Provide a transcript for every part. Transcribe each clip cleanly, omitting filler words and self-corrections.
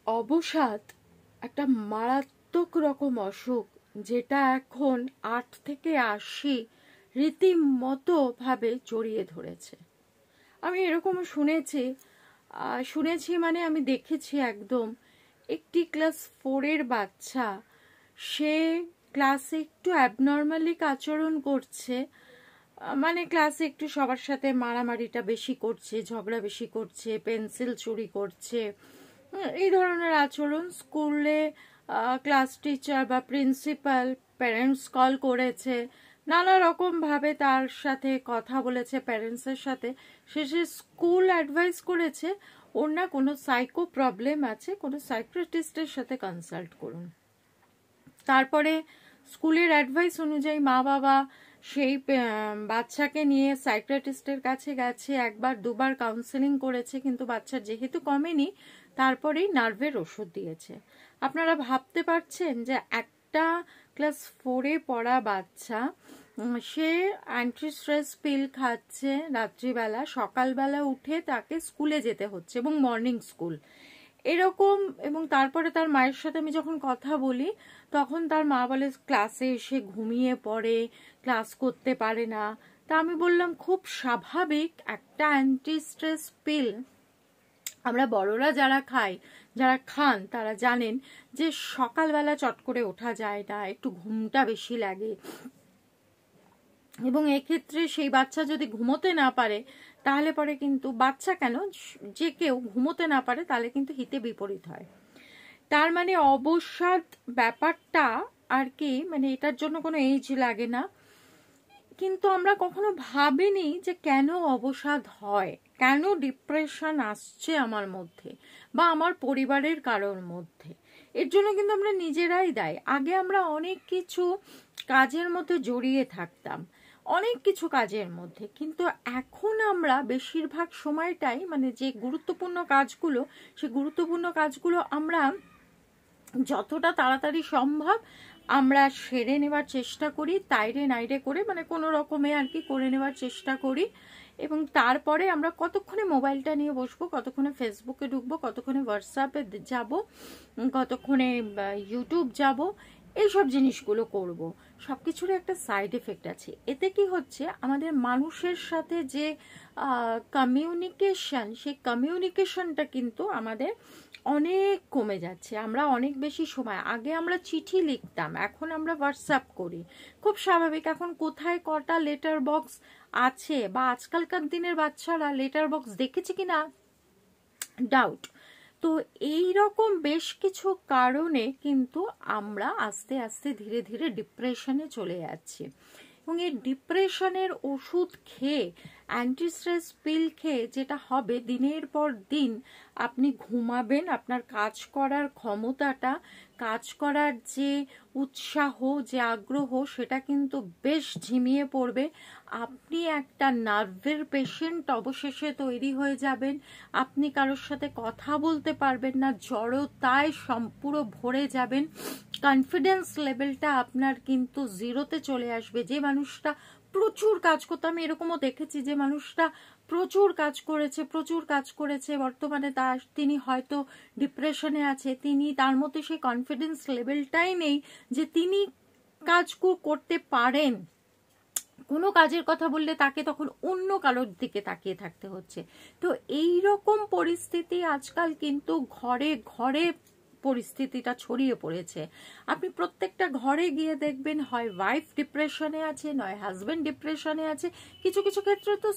অবসাদ একটা মারাত্মক রকম অসুখ, যেটা এখন 8 থেকে 80 রীতিমতো ভাবে জড়িয়ে ধরেছে। আমি এরকম শুনেছি মানে আমি দেখেছি একদম। একটি ক্লাস 4-এর বাচ্চা, সে ক্লাসে একটু অ্যাবনর্মালি আচরণ করছে, মানে ক্লাসে একটু সবার সাথে মারামারিটা বেশি করছে, ঝগড়া বেশি করছে, পেন্সিল চুরি করছে, এই ধরনের আচরণ। স্কুলে ক্লাস টিচার বা প্রিন্সিপাল, প্যারেন্টস কল করেছে, নানা রকম ভাবে তার সাথে কথা বলেছে প্যারেন্টসের সাথে। শেষে স্কুল অ্যাডভাইস করেছে ওর না কোনো সাইকো প্রবলেম আছে, কোনো সাইকিয়াট্রিস্টের সাথে কনসাল্ট করুন। তারপরে স্কুলের অ্যাডভাইস অনুযায়ী মা বাবা সেই বাচ্চাকে নিয়ে সাইকিয়াট্রিস্টের কাছে গেছে, একবার দুবার কাউন্সেলিং করেছে, কিন্তু বাচ্চার যেহেতু কমেনি, তারপরেই নার্ভের ওষুধ দিয়েছে। আপনারা ভাবতে পারছেন যে একটা ক্লাস 4-এ পড়া বাচ্চা, সে অ্যান্টি স্ট্রেস পিল খাচ্ছে রাত্রিবেলা, সকালবেলা উঠে তাকে স্কুলে যেতে হচ্ছে, এবং মর্নিং স্কুল এরকম। এবং তারপরে তার মায়ের সাথে আমি যখন কথা বলি, তখন তার মা বলে ক্লাসে এসে ঘুমিয়ে পড়ে, ক্লাস করতে পারে না। তা আমি বললাম খুব স্বাভাবিক, একটা অ্যান্টি স্ট্রেস পিল আমরা বড়রা যারা খান তারা জানেন যে সকালবেলা চট করে ওঠা যায় না, একটু ঘুমটা বেশি লাগে, এবং এক্ষেত্রে সেই বাচ্চা যদি ঘুমোতে না পারে, তাহলে পরে কিন্তু বাচ্চা কেন, যে কেউ ঘুমোতে না পারে, তাহলে কিন্তু হিতে বিপরীত হয়। তার মানে অবসাদ ব্যাপারটা আর কি, মানে এটার জন্য কোনো এজ লাগে না। কিন্তু আমরা কখনো ভাবিনি যে কেন অবসাদ হয়, কেন ডিপ্রেশন আসছে আমার মধ্যে বা আমার পরিবারের কারোর মধ্যে। এর জন্য কিন্তু আমরা নিজেরাই দায়ী। আগে আমরা অনেক কিছু কাজের মধ্যে জড়িয়ে থাকতাম, অনেক কিছু কাজের মধ্যে, কিন্তু এখন আমরা বেশিরভাগ সময়টাই, মানে যে গুরুত্বপূর্ণ কাজগুলো, সেই গুরুত্বপূর্ণ কাজগুলো আমরা যতটা তাড়াতাড়ি সম্ভব আমরা সেরে নেওয়ার চেষ্টা করি, তাইরে নাইরে করে, মানে কোনো রকমে আর কি করে নেওয়ার চেষ্টা করি। এবং তারপরে আমরা কতক্ষণে মোবাইলটা নিয়ে বসবো, কতক্ষণে ফেসবুকে ঢুকবো, কতক্ষণে হোয়াটসঅ্যাপে যাব, কতক্ষণে ইউটিউব যাব, এইসব জিনিসগুলো করব। সব কিছুর একটা সাইড এফেক্ট আছে। এতে কি হচ্ছে, আমাদের মানুষের সাথে যে কমিউনিকেশন, সেই কমিউনিকেশনটা কিন্তু আমাদের অনেক কমে যাচ্ছে। আমরা অনেক বেশি সময়, আগে আমরা চিঠি লিখতাম, এখন আমরা হোয়াটসঅ্যাপ করি, খুব স্বাভাবিক। এখন কোথায় কটা লেটার বক্স আছে, বা আজকালকার দিনের বাচ্চারা লেটার বক্স দেখেছে কিনা ডাউট। তো এই রকম বেশ কিছু কারণে কিন্তু আমরা আস্তে আস্তে ধীরে ধীরে ডিপ্রেশনে চলে যাচ্ছি। এবং এই ডিপ্রেশনের ওষুধ খেয়ে, অ্যান্টি স্ট্রেস পিল খেয়ে যেটা হবে, দিনের পর দিন আপনি ঘুমাবেন, আপনার কাজ করার ক্ষমতাটা, কাজ করার যে উৎসাহ, যে আগ্রহ, সেটা কিন্তু বেশ ঝিমিয়ে পড়বে। আপনি একটা নার্ভের পেশেন্ট অবশেষে তৈরি হয়ে যাবেন। আপনি কারোর সাথে কথা বলতে পারবেন না, জড়তায় পুরো ভরে যাবেন। কনফিডেন্স লেভেলটা আপনার কিন্তু জিরোতে চলে আসবে। যে মানুষটা প্রচুর কাজ করতো, আমি এরকমও দেখেছি যে মানুষটা প্রচুর কাজ করেছে, বর্তমানে তিনি হয়তো ডিপ্রেশনে আছে, তার মধ্যে সেই কনফিডেন্স লেভেলটাই নেই যে তিনি কাজ করতে পারেন। কোনো কাজের কথা বললে তাকে তখন অন্য কারোর দিকে তাকিয়ে থাকতে হচ্ছে। তো এই রকম পরিস্থিতি আজকাল কিন্তু ঘরে ঘরে পরিস্থিতিটা ছড়িয়ে পড়েছে। আপনি প্রত্যেকটা ঘরে গিয়ে দেখবেন, হয় ওয়াইফ ডিপ্রেশনে আছে, নয় হাজবেন্ড ডিপ্রেশনে আছে, কিছু কিছু ক্ষেত্রে তো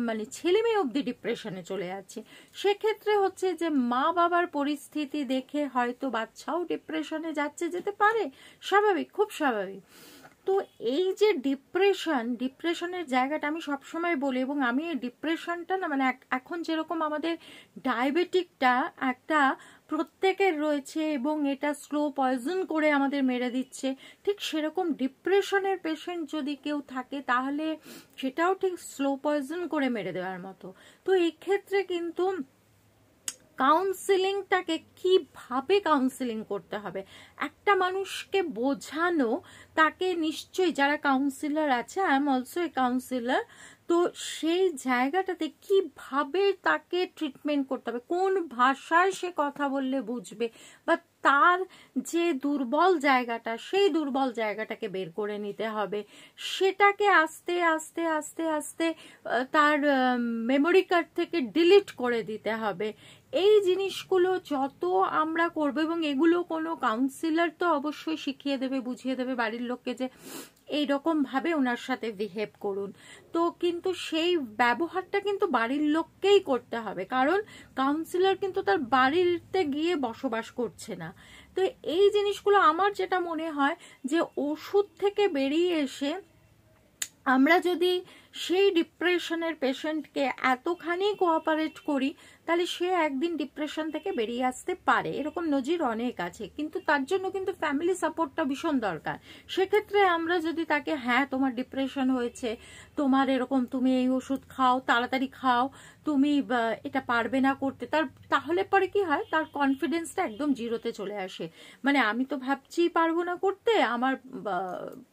মানে ছেলে মেয়ে অব্দি ডিপ্রেশনে চলে যাচ্ছে। সেক্ষেত্রে হচ্ছে যে মা বাবার পরিস্থিতি দেখে হয়তো বাচ্চাও ডিপ্রেশনে যেতে পারে, স্বাভাবিক, খুব স্বাভাবিক। তো এই যে ডিপ্রেশনের জায়গাটা আমি সবসময় বলি, এবং আমি এই ডিপ্রেশনটা না, মানে এখন যেরকম আমাদের ডায়াবেটিকটা একটা প্রত্যেকের রয়েছে এবং এটা স্লো পয়জন করে আমাদের মেরে দিচ্ছে, ঠিক সেরকম ডিপ্রেশনের পেশেন্ট যদি কেউ থাকে, তাহলে সেটাও ঠিক স্লো পয়জন করে মেরে দেওয়ার মতো। তো এই ক্ষেত্রে কিন্তু কাউন্সিলিংটাকে কিভাবে কাউন্সিলিং করতে হবে, একটা মানুষকে বোঝানো, তাকে নিশ্চয়ই, যারা কাউন্সিলর আছে, I am also a councillor, তো সেই জায়গাটাতে কিভাবে তাকে ট্রিটমেন্ট করতে হবে, কোন ভাষায় সে কথা বললে বুঝবে, বা তার যে দুর্বল জায়গাটা, সেই দুর্বল জায়গাটাকে বের করে নিতে হবে, সেটাকে আস্তে আস্তে আস্তে আস্তে তার মেমোরি কার্ড থেকে ডিলিট করে দিতে হবে। এই জিনিসগুলো যত আমরা করবো, এবং এগুলো কোনো কাউন্সিলর তো অবশ্যই শিখিয়ে দেবে, বুঝিয়ে দেবে বাড়ির লোককে যে এইরকম ভাবে ওনার সাথে বিহেভ করুন, তো কিন্তু সেই ব্যবহারটা কিন্তু বাড়ির লোককেই করতে হবে, কারণ কাউন্সিলর কিন্তু তার বাড়িতে গিয়ে বসবাস করছে না। তো এই জিনিসগুলো আমার যেটা মনে হয় যে ওষুধ থেকে বেরিয়ে এসে আমরা যদি সেই ডিপ্রেশনের পেশেন্টকে এতখানি কোঅপারেট করি, তাহলে সে একদিন ডিপ্রেশন থেকে বেরিয়ে আসতে পারে, এরকম নজির অনেক আছে। কিন্তু তার জন্য কিন্তু ফ্যামিলি সাপোর্টটা ভীষণ দরকার। সেক্ষেত্রে আমরা যদি তাকে, হ্যাঁ তোমার ডিপ্রেশন হয়েছে, তোমার এরকম, তুমি এই ওষুধ খাও, তাড়াতাড়ি খাও, তুমি এটা পারবে না করতে, তাহলে পরে কি হয়, তার কনফিডেন্সটা একদম জিরোতে চলে আসে। মানে আমি তো ভাবছি পারবো না করতে, আমার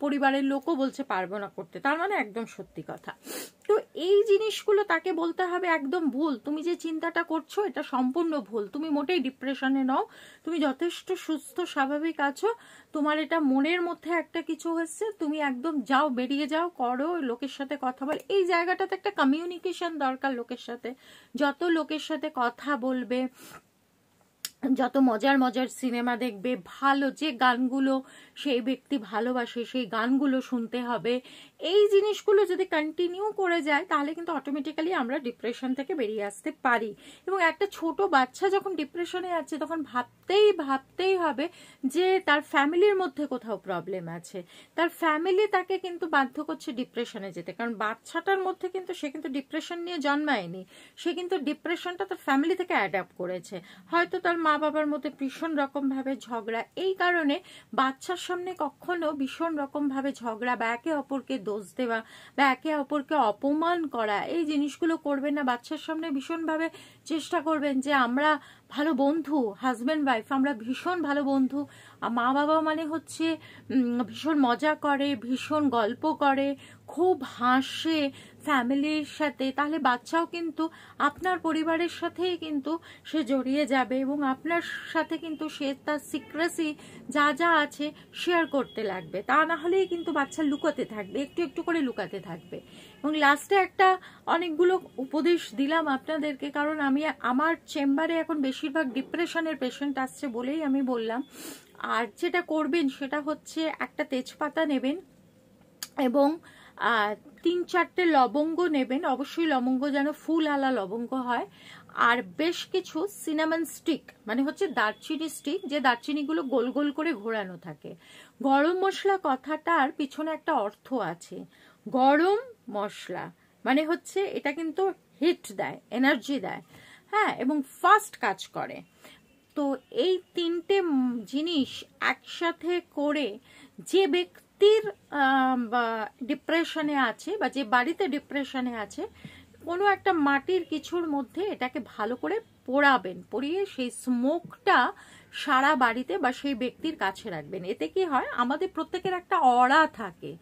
পরিবারের লোকও বলছে পারবো না করতে, তার মানে একদম সত্যি কথা। তো এই জিনিসগুলো তাকে বলতে হবে একদম ভুল, তুমি যে চিন্তাটা করছো এটা সম্পূর্ণ ভুল, তুমি মোটেই ডিপ্রেশনে নও, তুমি যথেষ্ট সুস্থ স্বাভাবিক আছো, তোমার এটা মনের মধ্যে একটা কিছু হচ্ছে, তুমি একদম যাও, বেরিয়ে যাও, করো, লোকের সাথে কথা বল। এই জায়গাটাতে একটা কমিউনিকেশন দরকার লোকের সাথে, যত লোকের সাথে কথা বলবে, যত মজার মজার সিনেমা দেখবে, ভালো যে গানগুলো সেই ব্যক্তি ভালোবাসে সেই গানগুলো শুনতে হবে। এই জিনিসগুলো যদি কন্টিনিউ করে যায় তাহলে কিন্তু অটোমেটিক্যালি আমরা ডিপ্রেশন থেকে বেরিয়ে আসতে পারি। এবং একটা ছোট বাচ্চা যখন ডিপ্রেশনে আছে তখন ভাবতেই হবে যে তার ফ্যামিলির মধ্যে কোথাও প্রবলেম আছে, তার ফ্যামিলি তাকে কিন্তু বাধ্য করছে ডিপ্রেশনে যেতে, কারণ বাচ্চাটার মধ্যে কিন্তু সে কিন্তু ডিপ্রেশন নিয়ে জন্মায়নি, সে কিন্তু ডিপ্রেশনটা তার ফ্যামিলি থেকে অ্যাডাপ্ট করেছে। হয়তো তার মা বাবার মধ্যে ভীষণ রকম ভাবে ঝগড়া, এই কারণে বাচ্চার সামনে কখনো ভীষণ রকম ভাবে ঝগড়া বা একে অপরকে দোষ দেওয়া বা একে অপরকে অপমান করা, এই জিনিসগুলো করবেন না। বাচ্চার সামনে ভীষণ ভাবে চেষ্টা করবেন যে আমরা ভালো বন্ধু, হাজব্যান্ড ওয়াইফ আমরা ভীষণ ভালো বন্ধু, মা বাবা মানে হচ্ছে ভীষণ মজা করে, ভীষণ গল্প করে, খুব হাসে ফ্যামিলির সাথে, তাহলে বাচ্চাও কিন্তু আপনার পরিবারের সাথেই কিন্তু সে জড়িয়ে যাবে এবং আপনার সাথে কিন্তু সে তার সিক্রেসি যা যা আছে শেয়ার করতে লাগবে। তা না হলেই কিন্তু বাচ্চা লুকাতে থাকবে, একটু একটু করে লুকাতে থাকবে। এবং লাস্টে একটা অনেকগুলো উপদেশ দিলাম আপনাদেরকে, কারণ আমি আমার চেম্বারে এখন বেশিরভাগ ডিপ্রেশনের পেশেন্ট আসছে বলেই আমি বললাম। আর যেটা করবেন সেটা হচ্ছে একটা তেজপাতা নেবেন এবং 3-4টে লবঙ্গ নেবেন, অবশ্যই লবঙ্গ যেন ফুল আলা লবঙ্গ হয়, আর বেশ কিছু সিনামন স্টিক, মানে হচ্ছে দারচিনি স্টিক, যে দারচিনিগুলো গোল গোল করে ঘোরানো থাকে। গরম মশলা কথাটার পিছনে একটা অর্থ আছে, গরম মশলা মানে হচ্ছে এটা কিন্তু হিট দেয়, এনার্জি দেয়, হ্যাঁ, এবং ফাস্ট কাজ করে। তো এই 3টে জিনিস একসাথে করে যে ব্যক্তির ডিপ্রেশনে আছে বা যে বাড়িতে ডিপ্রেশনে আছে, কোনো একটা মাটির কিছুর মধ্যে এটাকে ভালো করে পোড়াবেন, পরিয়ে সেই স্মোকটা সারা বাড়িতে বা সেই ব্যক্তির কাছে রাখবেন। এতে কি হয়, আমাদের প্রত্যেকের একটা অরা থাকে,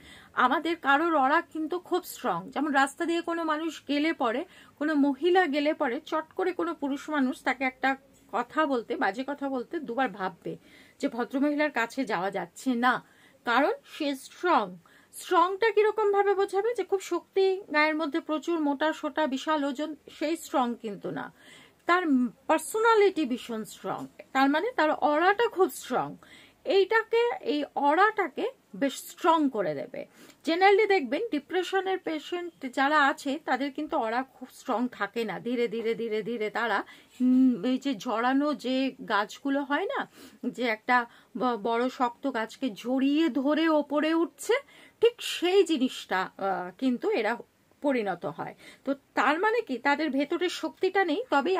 আমাদের কারোর অরা কিন্তু খুব স্ট্রং। যেমন রাস্তা দিয়ে কোনো মানুষ গেলে পরে, কোনো মহিলা গেলে পরে চট করে কোনো পুরুষ মানুষ তাকে একটা কথা বলতে, বাজে কথা বলতে দুবার ভাববে যে ভদ্রমহিলার কাছে যাওয়া যাচ্ছে না, কারণ সে স্ট্রং। স্ট্রংটা কিরকম ভাবে বোঝাবে, যে খুব শক্তি, গায়ের মধ্যে প্রচুর মোটা সোটা বিশাল ওজন, সেই স্ট্রং কিন্তু না, তার পার্সোনালিটি ভীষণ স্ট্রং, তার মানে তার অরাটা খুব স্ট্রং। এই অরাটাকে বেশ স্ট্রং করে দেবে। জেনারেলি দেখবেন ডিপ্রেশনের পেশেন্ট যারা আছে তাদের কিন্তু অরা খুব স্ট্রং থাকে না, ধীরে ধীরে ধীরে ধীরে তারা এই যে জড়ানো যে গাছগুলো হয় না, যে একটা বড় শক্ত গাছকে জড়িয়ে ধরে ওপরে উঠছে, ঠিক সেই জিনিসটা কিন্তু এরা পরিণত হয়। তো তার মানে কি তাদের ভেতরের শক্তিটা নেই, তবে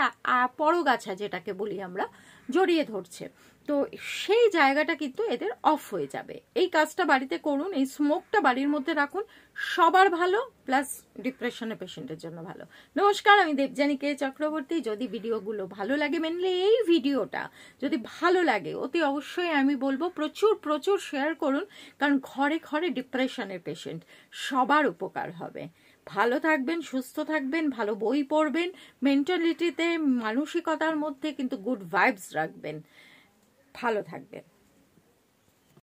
পরগাছা যেটাকে বলি আমরা জড়িয়ে ধরছে। তো সেই জায়গাটা কিন্তু এদের অফ হয়ে যাবে। এই কাজটা বাড়িতে করুন, এই স্মোকটা বাড়ির মধ্যে রাখুন, সবার ভালো, প্লাস ডিপ্রেশনের পেশেন্টের জন্য ভালো। নমস্কার, আমি দেবযানী কে চক্রবর্তী। যদি ভিডিওগুলো ভালো লাগে, মেনলি এই ভিডিওটা যদি ভালো লাগে, অতি অবশ্যই আমি বলবো প্রচুর প্রচুর শেয়ার করুন, কারণ ঘরে ঘরে ডিপ্রেশনের পেশেন্ট, সবার উপকার হবে। ভালো থাকবেন, সুস্থ থাকবেন, ভালো বই পড়বেন, মেন্টালিটিতে মানসিকতার মধ্যে কিন্তু গুড ভাইবস রাখবেন। ভালো থাকবেন।